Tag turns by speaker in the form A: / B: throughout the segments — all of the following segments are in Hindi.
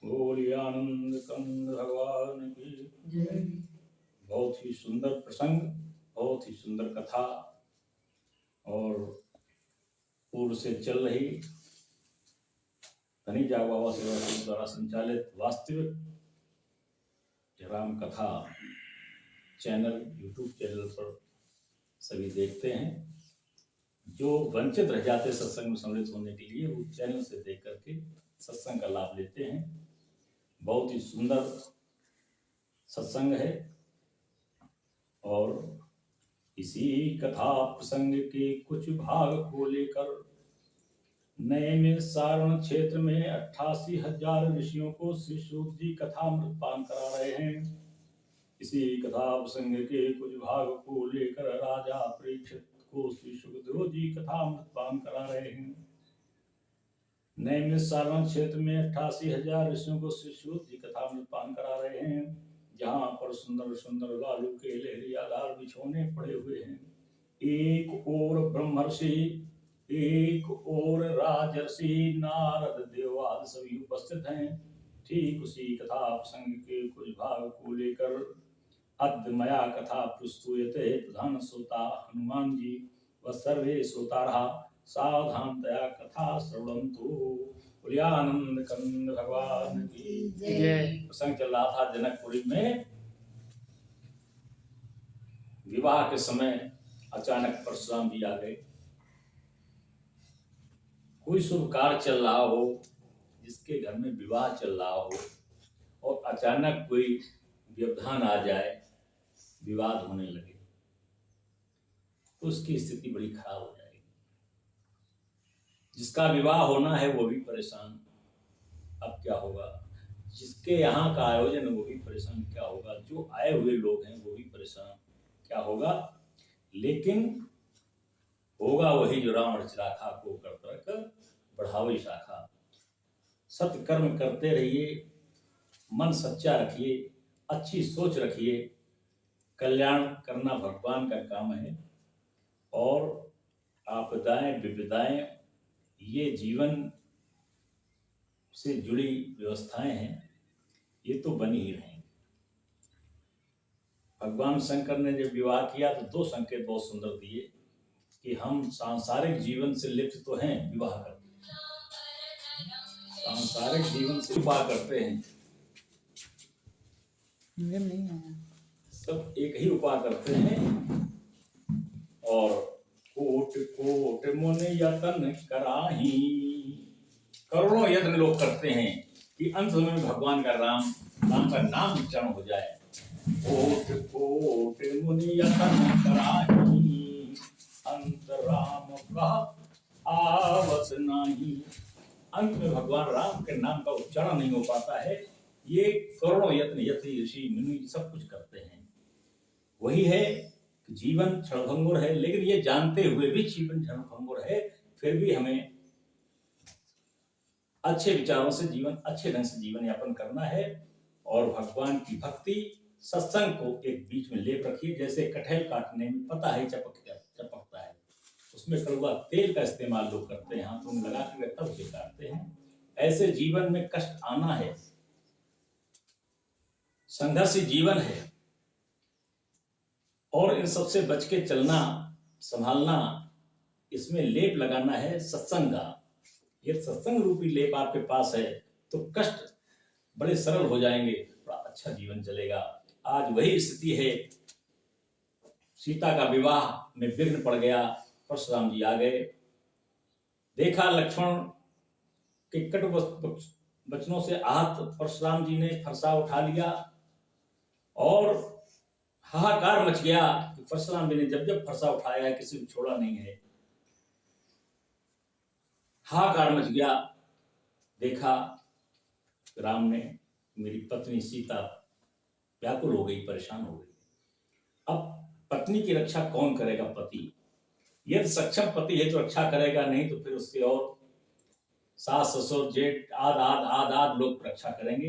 A: बोलिए आनंद कंद भगवान की जय। बहुत ही सुंदर प्रसंग, बहुत ही सुंदर कथा और पूर्व से चल रही धनी जाग बाबा सेवा समिति द्वारा संचालित वास्तविक राम कथा चैनल यूट्यूब चैनल पर सभी देखते हैं। जो वंचित रह जाते सत्संग में सम्मिलित होने के लिए वो चैनल से देख करके सत्संग का लाभ लेते हैं। बहुत ही सुंदर सत्संग है और इसी कथा प्रसंग के कुछ भाग को लेकर नए में सारण क्षेत्र में 88,000 ऋषियों को श्री सूत जी कथामृत पान करा रहे हैं। इसी कथा प्रसंग के कुछ भाग को लेकर राजा परीक्षित को श्री सुखदेव जी कथामृत पान करा रहे हैं। नए में सारण क्षेत्र में 88,000 ऋषियों को श्री सूत जी कथामृत पान करा रहे हैं, जहाँ पर सुंदर सुंदर लालू के लहरियादार बिछौने पड़े हुए हैं। एक और ब्रह्मर्षि, एक और राजर्षि, नारद देवाल सभी उपस्थित हैं। ठीक उसी कथा प्रसंग के कुछ भाग को लेकर अद्य मया कथा प्रस्तूयते प्रधान श्रोता हनुमान जी व सर्वे श्रोतारः सावधानतया कथा श्रवणन्तु। बोलिए आनंद कंद भगवान की जय। प्रसंग चल रहा था जनकपुरी में। विवाह के समय अचानक परशुराम जी आ गए। कोई शुभ कार्य चल रहा हो, जिसके घर में विवाह चल रहा हो और अचानक कोई व्यवधान आ जाए, विवाद होने लगे, तो उसकी स्थिति बड़ी खराब हो जाएगी। जिसका विवाह होना है वो भी परेशान, अब क्या होगा। जिसके यहाँ का आयोजन है वो भी परेशान, क्या होगा। जो आए हुए लोग हैं वो भी परेशान, क्या होगा। लेकिन होगा वही जो रावण चिराखा को कर बढ़ावे शाखा। सत्य कर्म करते रहिए, मन सच्चा रखिए, अच्छी सोच रखिए। कल्याण करना भगवान का काम है और आपदाएं विपदाएं ये जीवन से जुड़ी व्यवस्थाएं हैं, ये तो बनी ही रहेंगी। भगवान शंकर ने जब विवाह किया तो दो संकेत बहुत सुंदर दिए कि हम सांसारिक जीवन से लिप्त तो हैं, विवाह करते सांसारिक जीवन से विवाह करते हैं, सब एक ही उपाय करते हैं और कोट कोट मुनि यतन कराही, करोड़ों यत्न लोग करते हैं कि अंत में भगवान का राम का नाम उच्चारण हो जाए। कोट कोट मुनि यतन कराही, अंत राम का आवत नहीं। अंत में भगवान राम के नाम का उच्चारण नहीं हो पाता है। ये करोड़ों यत्न यति ऋषि मुनि सब कुछ करते हैं। वही है कि जीवन क्षणभंगुर है, लेकिन ये जानते हुए भी जीवन क्षणभंगुर है, फिर भी हमें अच्छे विचारों से जीवन, अच्छे ढंग से जीवन यापन करना है और भगवान की भक्ति सत्संग को एक बीच में लेप रखिए। जैसे कटहल काटने में पता है चपकता है, उसमें कड़वा तेल का इस्तेमाल लोग करते हैं, हाथों में लगा के तब उसे काटते हैं। ऐसे जीवन में कष्ट आना है, संघर्षी जीवन है और इन सबसे बच के चलना, संभालना, इसमें लेप लगाना है सत्संग का। ये सत्संग रूपी लेप आपके पास है तो कष्ट बड़े सरल हो जाएंगे, बड़ा अच्छा जीवन चलेगा। आज वही स्थिति है। सीता का विवाह में विघ्न पड़ गया, परशुराम जी आ गए। देखा लक्ष्मण के कटु वचनों से आहत परशुराम जी ने फरसा उठा लिया और हाहाकार मच गया कि परशुराम जी ने जब जब फरसा उठाया है किसी को छोड़ा नहीं है। हाहाकार मच गया। देखा राम ने, मेरी पत्नी सीता व्याकुल हो गई, परेशान हो गई। अब पत्नी की रक्षा कौन करेगा? पति। यदि सक्षम पति है तो रक्षा करेगा, नहीं तो फिर उसके और सास ससुर जेठ आद आद आद आद लोग रक्षा करेंगे।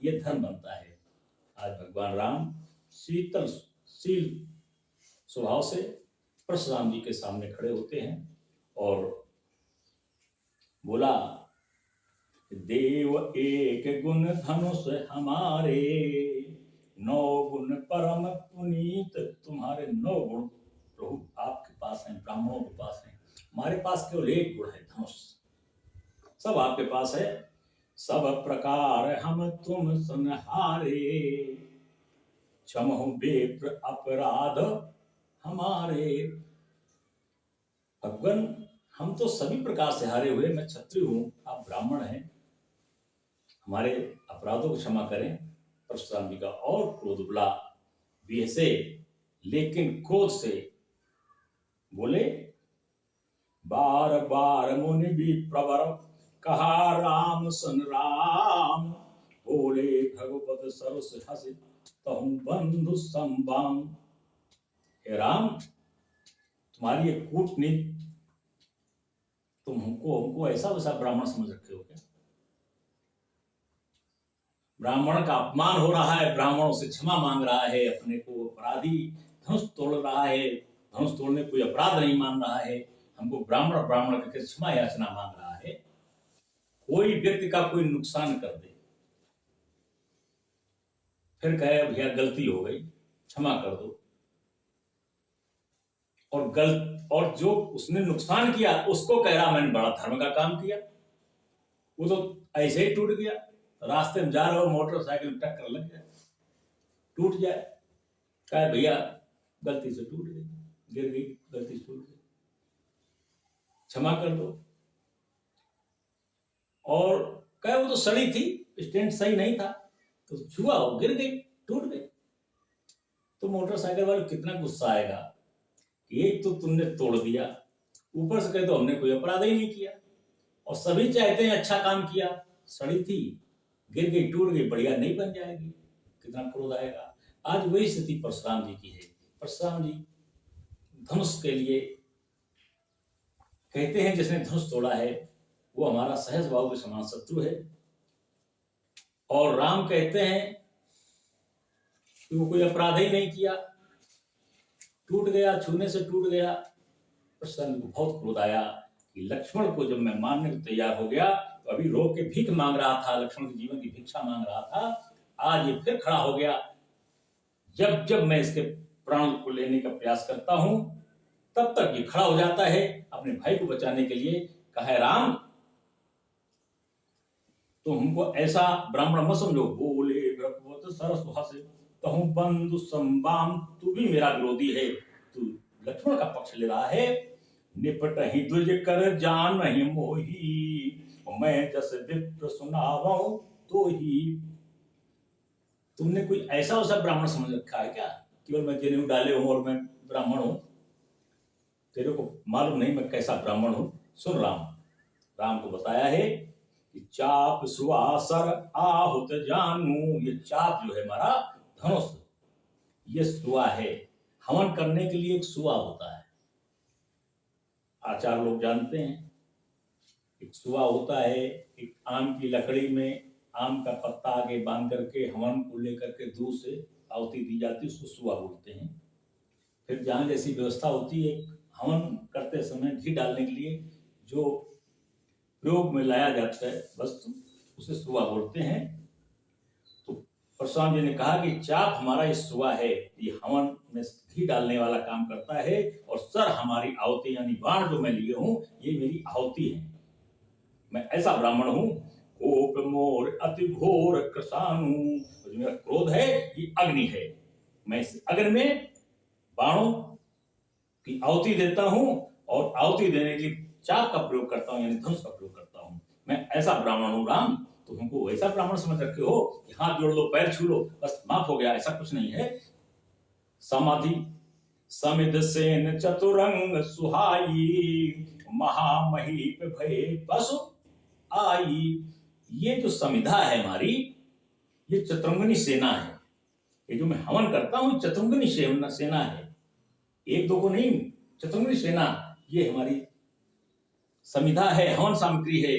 A: ये धर्म बनता है। आज भगवान राम शील स्वभाव से परशुराम जी के सामने खड़े होते हैं और बोला, देव एक गुण धनुष हमारे, 9 गुण परम पुनीत। तुम्हारे 9 गुण प्रभु आपके पास हैं, ब्राह्मणों के पास हैं, हमारे पास केवल 1 गुण है, धनुष। सब आपके पास है। सब प्रकार हम तुम संहारे, क्षमहु विप्र अपराध हमारे। भगवान, हम तो सभी प्रकार से हारे हुए, मैं क्षत्रिय हूं, आप ब्राह्मण हैं, हमारे अपराधों को क्षमा करें। परशुराम जी का और क्रोध उबला भी से, लेकिन क्रोध से बोले, बार बार मुनि भी प्रवर कहा राम सन राम, बोले भगवत सरस हस तहु बंधु संबाम। हे राम, तुम्हारी ये कूटनीति, तुम हमको ऐसा वैसा ब्राह्मण समझ रखे हो क्या? ब्राह्मण का अपमान हो रहा है, ब्राह्मणों से क्षमा मांग रहा है, अपने को अपराधी धनुष तोड़ रहा है, धनुष तोड़ने कोई अपराध नहीं मान रहा है, हमको ब्राह्मण ब्राह्मण करके क्षमा याचना मांग रहा है। कोई व्यक्ति का कोई नुकसान कर दे, फिर कहे भैया गलती हो गई, क्षमा कर दो, और जो उसने नुकसान किया उसको कह रहा मैंने बड़ा धर्म का काम किया। वो तो ऐसे ही टूट गया, रास्ते में जा रहे हो, मोटरसाइकिल में टक्कर लग जाए, टूट जाए, कहे भैया गलती से टूट गई, गिर गई, गलती से टूट गई, क्षमा कर दो। और कहे वो तो सड़ी थी, स्टैंड सही नहीं था, तो छुआ, वो गिर गई, टूट गई। तो मोटरसाइकिल वाले कितना गुस्सा आएगा, एक तो तुमने तोड़ दिया, ऊपर से कहे तो हमने कोई अपराध ही नहीं किया, और सभी चाहते हैं अच्छा काम किया, सड़ी थी, गिर गई, टूट गई, बढ़िया नहीं बन जाएगी, कितना क्रोध आएगा। आज वही स्थिति परशुराम जी की है। परशुराम जी धनुष के लिए कहते हैं, जिसने धनुष तोड़ा है वो हमारा सहज भाव के समान शत्रु है, और राम कहते हैं कि वो कोई अपराध ही नहीं किया, टूट गया, छूने से टूट गया। परशुराम को बहुत क्रोध आया कि लक्ष्मण को जब मैं मारने को तैयार हो गया, तो अभी रो के भीख मांग रहा था, लक्ष्मण के जीवन की भिक्षा मांग रहा था, आज ये फिर खड़ा हो गया। जब जब मैं इसके प्राण को लेने का प्रयास करता हूं, तब तक ये खड़ा हो जाता है अपने भाई को बचाने के लिए। कहे राम, तो हमको ऐसा ब्राह्मण मत समझो, बोले भगवत सरस हसे तहु बंधु संबाम। तू भी मेरा विरोधी है, तू लक्ष्मण का पक्ष ले रहा है। निपट ही द्विज कर जान नहीं मोही, मैं जस विप्र सुनावऊं तो ही। तुमने कोई ऐसा वैसा ब्राह्मण समझ रखा है क्या, केवल मैं जनेऊ डाले हूं और मैं ब्राह्मण हूं? तेरे को मालूम नहीं मैं कैसा ब्राह्मण हूं? सुन राम को बताया है कि चाप सुवासर आहुत जानू। ये चाप जो है हमारा धनुष, ये सुआ है, हवन करने के लिए एक सुआ होता है, आचार लोग जानते हैं। एक सुआ होता है, एक आम की लकड़ी में आम का पत्ता आगे बांध करके हवन को लेकर के दूर से आहुति दी जाती है, उसको सुआ बोलते हैं। फिर जहां जैसी व्यवस्था होती है, हवन करते समय घी डालने के लिए जो प्रयोग में लाया जाता है वस्तु, उसे सुआ बोलते हैं। तो परशुराम जी ने कहा कि चाप हमारा ये सुआ है, ये हवन में घी डालने वाला काम करता है, और सर हमारी आहुति यानी बाण जो मैं लिए हूं, ये मेरी आहुति है। मैं ऐसा ब्राह्मण हूं, कोप मोर अति घोर कृषाणु। जो मेरा क्रोध है ये अग्नि है, मैं इस अग्नि में बाणों की आहुति देता हूं, और आहुति देने के लिए चाप का प्रयोग करता हूं, यानी धनुष का प्रयोग करता हूं। मैं ऐसा ब्राह्मण हूं राम, तो हमको वैसा ब्राह्मण समझ रखे हो कि हाथ जोड़ लो, पैर छू लो, बस माफ हो गया, ऐसा कुछ नहीं है। समाधि समिध सेन चतुरंग सुहाई, महामहीप भय पशु आई। ये जो समिधा है हमारी, ये चतुरंगनी सेना है। ये जो मैं हवन करता हूं, चतुरंगनी सेना है, एक दो को नहीं, चतुरंगनी सेना ये हमारी समिधा है, हवन सामग्री है।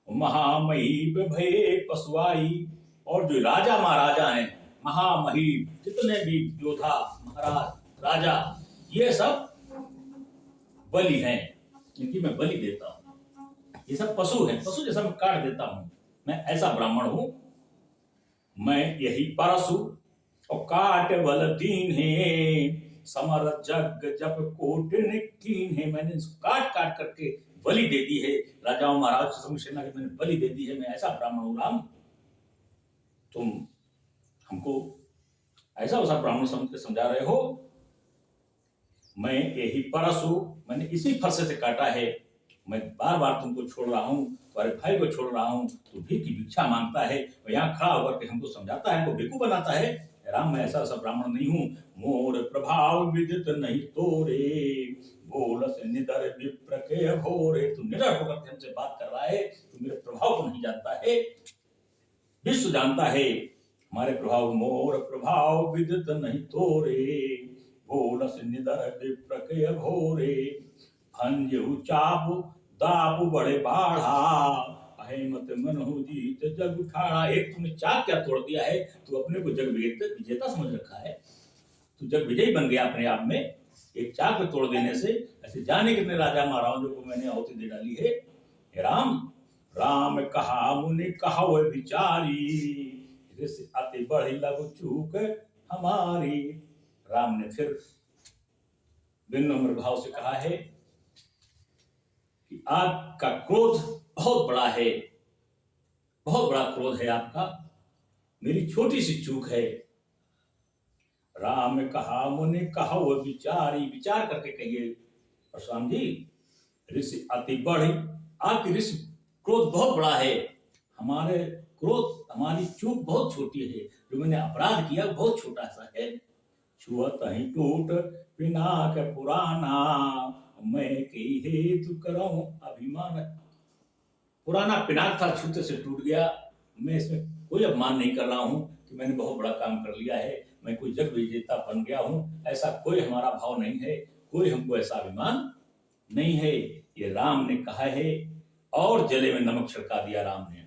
A: महामहीप भय पशुआई, और जो राजा महाराजा हैं, महामहीप जितने भी योद्धा महाराज राजा, ये सब बलि हैं, इनकी मैं बलि देता हूं। ये सब पशु हैं, पशु जैसा मैं काट देता हूं, मैं ऐसा ब्राह्मण हूं। मैं यही परशु और काट बल दीन है, समर जग जब कोटिन कीन है। मैंने इसको काट काट करके बलि दे दी है, राजाओं महाराज समूह सेना की मैंने बलि दे दी है। मैं ऐसा ब्राह्मण हूं राम, तुम हमको ऐसा वैसा ब्राह्मण समझ के समझा रहे हो। मैं यही परशु, मैंने इसी फरसे से काटा है। मैं बार बार तुमको छोड़ रहा हूँ, तुम्हारे भाई को छोड़ रहा हूँ, तू भी की भिक्षा मांगता है और यहाँ खड़ा होकर के हमको समझाता है, हमको बेकूफ बनाता है। राम मैं ऐसा ऐसा ब्राह्मण नहीं हूँ। मोर प्रभाव विदित नहीं तोरे, बोलस निडर विप्र के भोरे। तू निडर होकर के हमसे बात कर रहा है, तू मेरे प्रभाव को नहीं जानता है, विश्व जानता है हमारे प्रभाव। मोर प्रभाव विदित नहीं तोरे, बोलस निडर विप्र के भोरे। भंजहु चाप दाप बड़े बाढ़ा, अहिमत मनहु जीत जग उठाड़ा। एक तुमने चाप क्या तोड़ दिया है, तू अपने को जग विजेता समझ रखा है, तू जग विजयी बन गया अपने आप में एक चाप को तोड़ देने से। ऐसे जाने कितने राजा महाराजों को मैंने आहुति दे डाली है। हे राम, राम कहा मुनि कहा वह विचारी, अति बड़ी लघु चूक हमारी। राम ने फिर विनम्र भाव से कहा है कि आपका क्रोध बहुत बड़ा है, बहुत बड़ा क्रोध है आपका, मेरी छोटी सी चूक है। राम कहा मुनि कहा वो विचारी, विचार करके कहिए परशुराम जी। ऋषि अति बड़ी, आपकी ऋषि क्रोध बहुत बड़ा है, हमारे क्रोध हमारी चूक बहुत छोटी है, जो मैंने अपराध किया बहुत छोटा सा है। छुअत ही टूट पिनाक पुराना, मैं की हेतु करूं अभिमान। पुराना पिनाक था, छूते से टूट गया। मैं इसमें कोई अपमान नहीं कर रहा हूं कि मैंने बहुत बड़ा काम कर लिया है, मैं कोई जग विजेता बन गया हूं, ऐसा कोई हमारा भाव नहीं है, कोई हमको ऐसा अभिमान नहीं है। ये राम ने कहा है और जले में नमक छिड़का दिया। राम ने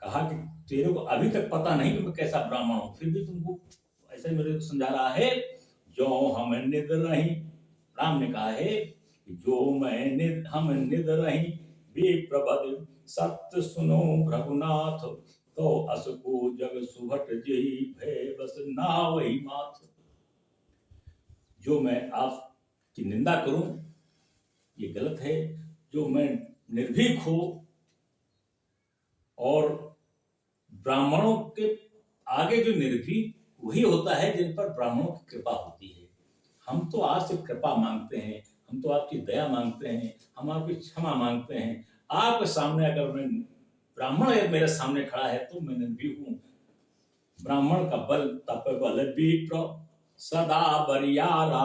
A: कहा कि तेरे को अभी तक पता नहीं कि मैं कैसा ब्राह्मण हूं, फिर भी तुमको ऐसे मेरे को समझा रहा है। जो हम निद रही, राम ने कहा है कि जो हम निद रही विप्रबद सत्य सुनो रघुनाथ, तो असको जग सुभट जही भय बस ना वही माथ। जो मैं आपकी निंदा करूं ये गलत है, जो मैं निर्भीक हो, और ब्राह्मणों के आगे जो निर्भीक वही होता है जिन पर ब्राह्मणों की कृपा होती है। हम तो आपसे कृपा मांगते हैं, हम तो आपकी दया मांगते हैं, हम आपकी क्षमा मांगते हैं। आपके सामने अगर मैं ब्राह्मण मेरे सामने खड़ा है तो मैं निर्भीक हूं। ब्राह्मण का बल तप बल विप्र सदा बरियारा,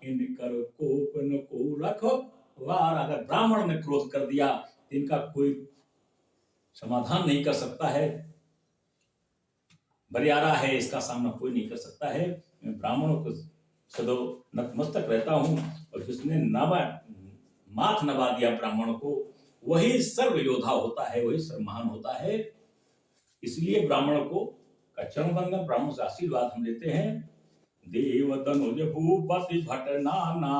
A: इन कर कोप न को रखो वार। अगर ब्राह्मण ने क्रोध कर दिया इनका कोई समाधान नहीं कर सकता है, बरियारा है, इसका सामना कोई नहीं कर सकता है। मैं ब्राह्मणों को सदैव नतमस्तक रहता हूं, और जिसने माथ नवा दिया ब्राह्मण को वही सर्व योद्धा होता है, वही सर्व महान होता है। इसलिए ब्राह्मण को का चरण बंधन, ब्राह्मण से आशीर्वाद हम लेते हैं। देव तनुज भूपति भट नाना,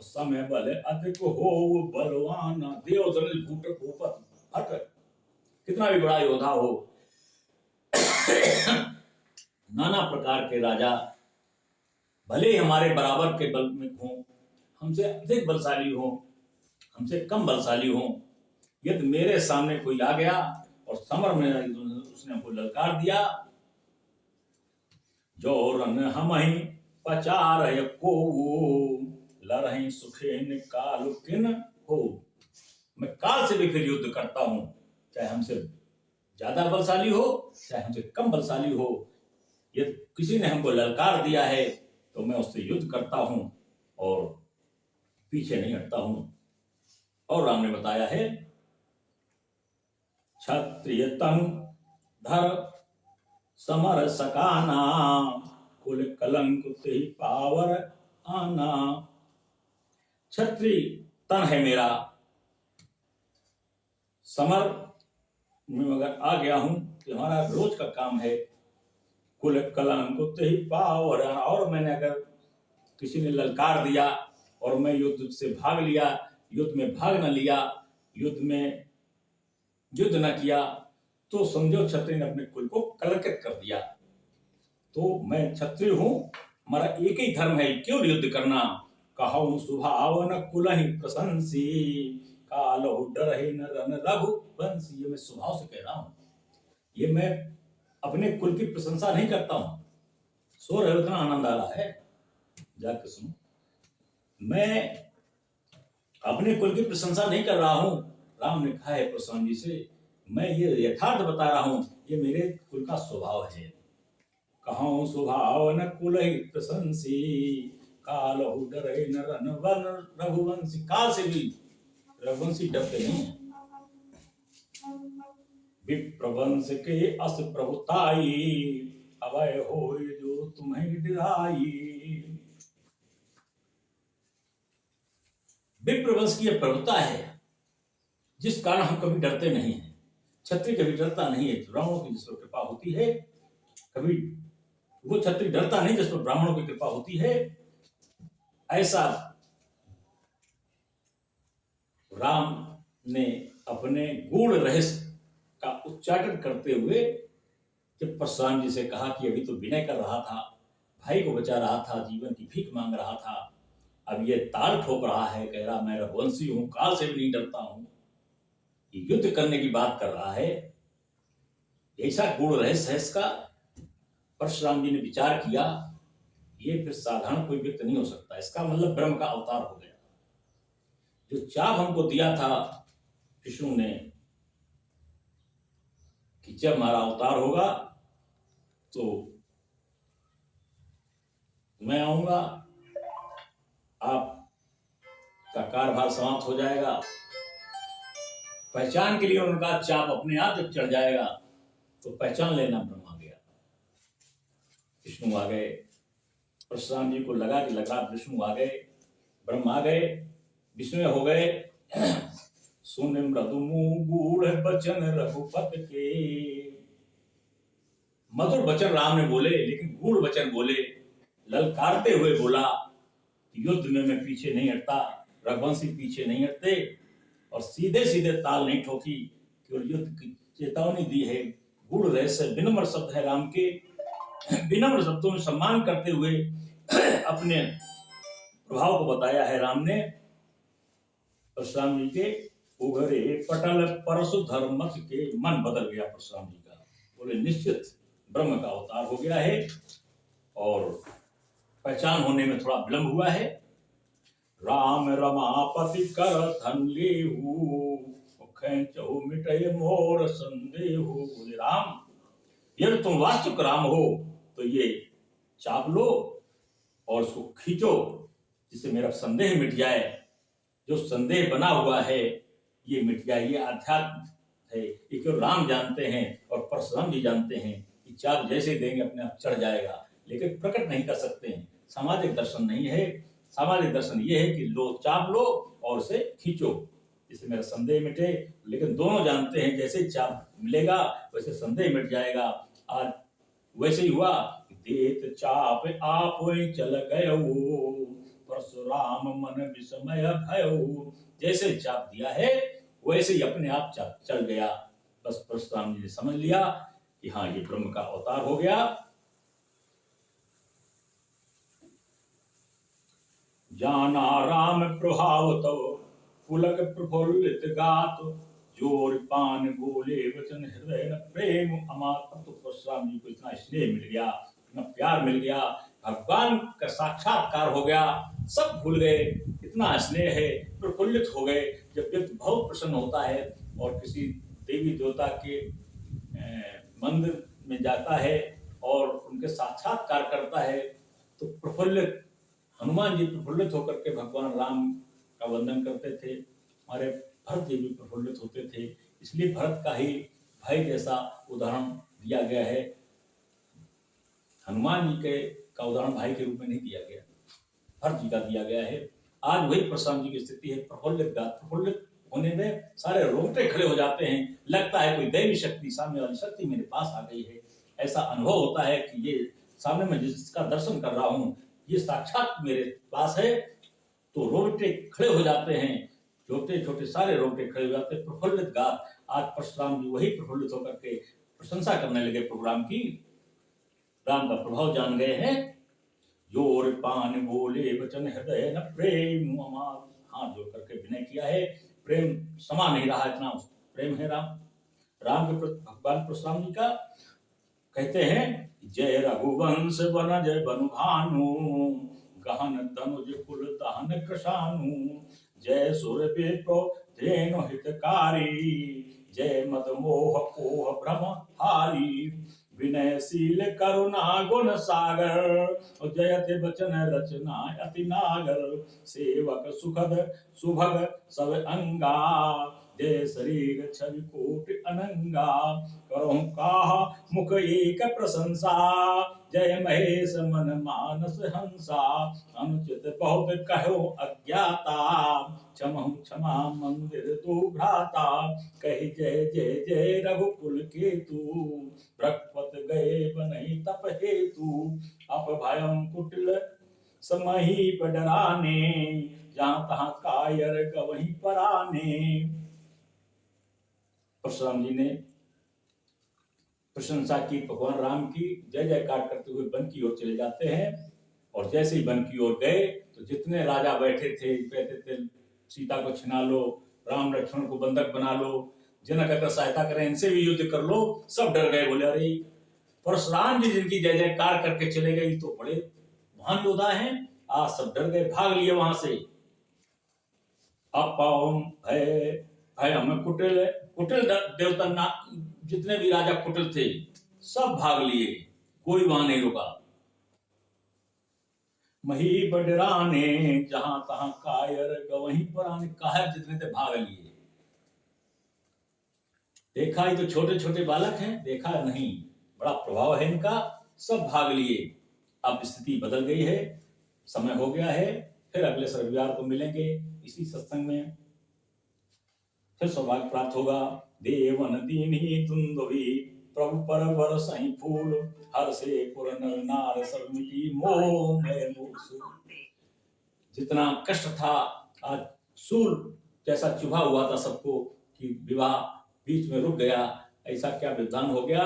A: समय बल अधिक हो बलवाना। देव तनुज भूपति भट, कितना भी बड़ा योद्धा हो, नाना प्रकार के राजा भले हमारे बराबर के बल में हों, हमसे अधिक बलशाली हो, हमसे कम बलशाली हो, यदि मेरे सामने कोई आ गया और समर में उसने हमको ललकार दिया, जो रन हम ही पचार को लड़ही सुखेन काल किन हो। मैं काल से भी फिर युद्ध करता हूं, चाहे हमसे ज्यादा बलशाली हो चाहे हमसे कम बलशाली हो। यदि किसी ने हमको ललकार दिया है तो मैं उससे युद्ध करता हूं और पीछे नहीं हटता हूं। और राम ने बताया है, क्षत्रिय तन धर समर सकाना, कुल कलंक ते पावर आना। क्षत्रिय तन है मेरा, समर में अगर आ गया हूं तो हमारा रोज का काम है। कुल कलंक ते पावर आना, और मैंने अगर किसी ने ललकार दिया और मैं युद्ध से भाग लिया युद्ध में भाग न लिया, युद्ध न किया, तो समझो क्षत्रिय ने अपने कुल को कलंकित कर दिया। तो मैं क्षत्रिय हूं, हमारा एक ही धर्म है, क्यों युद्ध करना। कहूं स्वभाव न कुल ही प्रशंसी, कालहु डरहि न रन रघुवंशी। ये मैं स्वभाव से कह रहा हूं, ये मैं अपने कुल की प्रशंसा नहीं करता हूं। सो रहे उतना आनंद आ रहा है, जाके सुनो। मैं अपने कुल की प्रशंसा नहीं कर रहा हूं। राम ने कहा है परशुराम जी से, मैं ये यथार्थ बता रहा हूं, ये मेरे कुल का स्वभाव है। कहूं स्वभाव न कुल ही प्रशंसी, कालहु डरहि न रन रघुवंशी। काल से भी रघुवंशी डरते नहीं। विप्रवंश के अस प्रभुताई, अभय होय जो तुम्हें डिराई। विप्रवंश की यह प्रभुता है, जिस कारण हम कभी डरते नहीं हैं। क्षत्रिय कभी डरता नहीं है, ब्राह्मणों की जिस पर कृपा होती है, कभी वो क्षत्रिय डरता नहीं जिस पर ब्राह्मणों की कृपा होती है। ऐसा राम ने अपने गूढ़ रहस्य का उच्चाटन करते हुए जब परशुराम जी से कहा कि अभी तो विनय कर रहा था, भाई को बचा रहा था, जीवन की भीख मांग रहा था, अब ये ताल ठोक रहा है, कह रहा मैं रघुवंशी हूं, काल से भी नहीं डरता हूं, युद्ध करने की बात कर रहा है। ऐसा गूढ़ रहस्य है इसका। परशुराम जी ने विचार किया, ये फिर साधारण कोई व्यक्ति नहीं हो सकता, इसका मतलब ब्रह्म का अवतार हो गया। जो चाप हमको दिया था विष्णु ने कि जब हमारा अवतार होगा तो मैं आऊंगा, आपका कार्यभार समाप्त हो जाएगा। पहचान के लिए उनका चाप अपने आप जब चढ़ जाएगा तो पहचान लेना ब्रह्म आ गया, विष्णु आ गए। परशुराम जी को लगा कि लगा विष्णु आ गए, ब्रह्म आ गए, विष्णु हो गए। सुन मृदु गूढ़ बचन रघुपत के। मधुर वचन राम ने बोले, लेकिन गूढ़ वचन बोले, ललकारते हुए बोला कि युद्ध में मैं पीछे नहीं हटता, रघुवंशी पीछे नहीं हटते। और सीधे सीधे ताल नहीं ठोकी, केवल युद्ध की चेतावनी दी है। गूढ़ रहस्य विनम्र शब्द है राम के, विनम्र शब्दों में सम्मान करते हुए अपने प्रभाव को बताया है राम ने। परशुराम जी के उघरे पटल परशु धर्मथ के मन बदल गया परशुराम जी का। बोले निश्चित ब्रह्म का अवतार हो गया है, और पहचान होने में थोड़ा विलंब हुआ है। राम रमापति कर धन लेहु, खेचहु मिटय मोर संदेहु। बोले राम, यदि तुम वास्तविक राम हो तो ये चाप लो और उसको खींचो, जिससे मेरा संदेह मिट जाए। जो संदेह बना हुआ है ये मिट जाए। ये अध्यात्म है, ये केवल राम जानते हैं और परशुराम जी जानते हैं कि चाप जैसे देंगे अपने आप चढ़ जाएगा, लेकिन प्रकट नहीं कर सकते हैं। सामाजिक दर्शन नहीं है। सामाजिक दर्शन ये है कि लो, चाप लो और उसे खींचो, जिससे मेरा संदेह मिटे। लेकिन दोनों जानते हैं जैसे चाप मिलेगा वैसे संदेह मिट जाएगा। आज वैसे ही हुआ, देत चाप आप चल गए, परशुराम मन विस्मय भयउ। जैसे चाप दिया है वैसे ही अपने आप चाप चल गया। बस परशुराम जी ने समझ लिया कि हाँ, ये ब्रह्म का अवतार हो गया। जाना राम प्रभाव तो पुलक प्रफुल्लित गात, जोर पान बोले वचन हृदय न प्रेम अमात। तो परशुराम जी को इतना स्नेह मिल गया, इतना प्यार मिल गया, भगवान का साक्षात्कार हो गया, सब भूल गए। इतना स्नेह है, प्रफुल्लित हो गए। जब व्यक्ति बहुत प्रसन्न होता है और किसी देवी देवता के मंदिर में जाता है और उनके साक्षात्कार करता है तो प्रफुल्लित, हनुमान जी प्रफुल्लित होकर के भगवान राम का वंदन करते थे। हमारे भरत जी भी प्रफुल्लित होते थे। इसलिए भरत का ही भाई जैसा उदाहरण दिया गया है। हनुमान जी का उदाहरण भाई के रूप में नहीं दिया गया, भरत जी का दिया गया है। आज वही परशुराम जी की स्थिति है। प्रफुल्लित होने में सारे रोंगटे खड़े हो जाते हैं। लगता है कोई दैवी शक्ति, सामने वाली शक्ति मेरे पास आ गई है। ऐसा अनुभव होता है कि ये सामने मैं जिसका दर्शन कर रहा हूँ ये साक्षात मेरे पास है। तो रोंगटे खड़े हो जाते हैं। छोटे छोटे सारे रोंगटे खड़े हो जाते, प्रफुल्लित गात। आज परशुराम जी वही प्रफुल्लित होकर के प्रशंसा करने लगे प्रोग्राम की। राम का प्रभाव जान गए हैं। जोर पान बोले वचन हृदय न प्रेम अमार। हाथ जोड़ करके विनय किया है, प्रेम समा नहीं रहा, इतना प्रेम है राम के प्रति भगवान परशुराम जी का। कहते हैं जय रघुवंश वन जय बनु भानु, गहन तनुज कुल दहन कृशानु। जय सुर विप्र धेनु हितकारी, जय मद मोह कोह भ्रम हारी। विनयशील करुणा गुण सागर, जयति वचन रचना अति नागर। सेवक सुखद सुभग सब अंगा, जय शरीर छवि कोटि अनंगा। करहु काह मुख एक प्रशंसा, जय महेश मन मानस हंसा। अनुचित बहुत कहो अज्ञाता, क्षमहु क्षमा मंदिर तू भ्राता। कही जय जय जय रघुकुल केतु, भ्रगपत गए बनहि तप हेतु। अपभयम कुटिल समहि डराने, जहाँ तहाँ कायर गवहीं पराने। परशुराम जी ने प्रशंसा की भगवान राम की, जय जयकार करते हुए वन की ओर चले जाते हैं। और जैसे ही वन की ओर गए तो जितने राजा बैठे थे कहते थे सीता को छिना लो, राम लक्ष्मण को बंधक बना लो, जनक अगर सहायता करें इनसे भी युद्ध कर लो। सब डर गए, बोले अरे परशुराम जी जिनकी जय जयकार करके चले गए तो बड़े महान योद्धा हैं। आज सब डर गए, भाग लिए वहां से। अपम भय भयम कुटिल, कुटिल देवता जितने भी राजा कुटिल थे सब भाग लिए, कोई वहां नहीं रुका। मही बडराने, जहां तहां कायर गवहीं पराने। कायर जितने थे भाग लिए। देखा ही तो छोटे छोटे बालक हैं, देखा नहीं बड़ा प्रभाव है इनका, सब भाग लिए। अब स्थिति बदल गई है, समय हो गया है। फिर अगले रविवार को मिलेंगे इसी सत्संग में, फिर सौभाग्य प्राप्त होगा। देवन दीन्ही तुंदवी, प्रभु पर बरसहि फूल। हर से पुर नर नार सब मिटी, मोह मैं मूर्छित। जितना कष्ट था आज सूल जैसा चुभा हुआ था सबको कि विवाह बीच में रुक गया, ऐसा क्या विधान हो गया।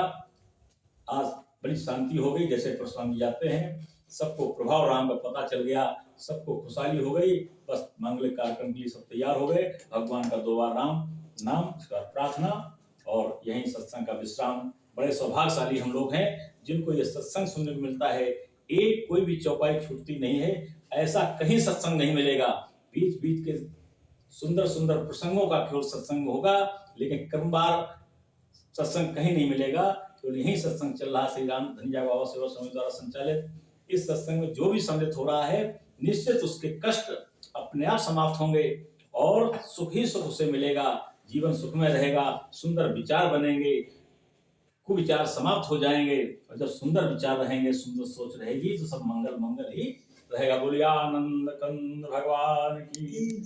A: आज बड़ी शांति हो गई। जैसे परशुराम जी जाते हैं सबको प्रभाव राम का पता चल गया, सबको खुशहाली हो गई। बस मांगलिक कार्यक्रम के लिए सब तैयार हो गए। भगवान का 2 बार राम नाम, उसका प्रार्थना और यही सत्संग का विश्राम। बड़े सौभाग्यशाली हम लोग हैं जिनको ये सत्संग सुनने को मिलता है। एक कोई भी चौपाई छूटती नहीं है, ऐसा कहीं सत्संग नहीं मिलेगा। बीच बीच के सुंदर सुंदर प्रसंगों का केवल सत्संग होगा, लेकिन क्रमवार सत्संग कहीं नहीं मिलेगा। तो यही सत्संग चल रहा श्री राम धनिया बाबा सेवा समिति द्वारा संचालित। इस सत्संग में जो भी सम्मिलित हो रहा है निश्चित उसके कष्ट अपने आप समाप्त होंगे और सुख ही सुख उसे मिलेगा। जीवन सुखमय रहेगा, सुंदर विचार बनेंगे, कुविचार समाप्त हो जाएंगे। और जब सुंदर विचार रहेंगे, सुंदर सोच रहेगी तो सब मंगल मंगल ही रहेगा। बोलिए आनंद कंद भगवान की।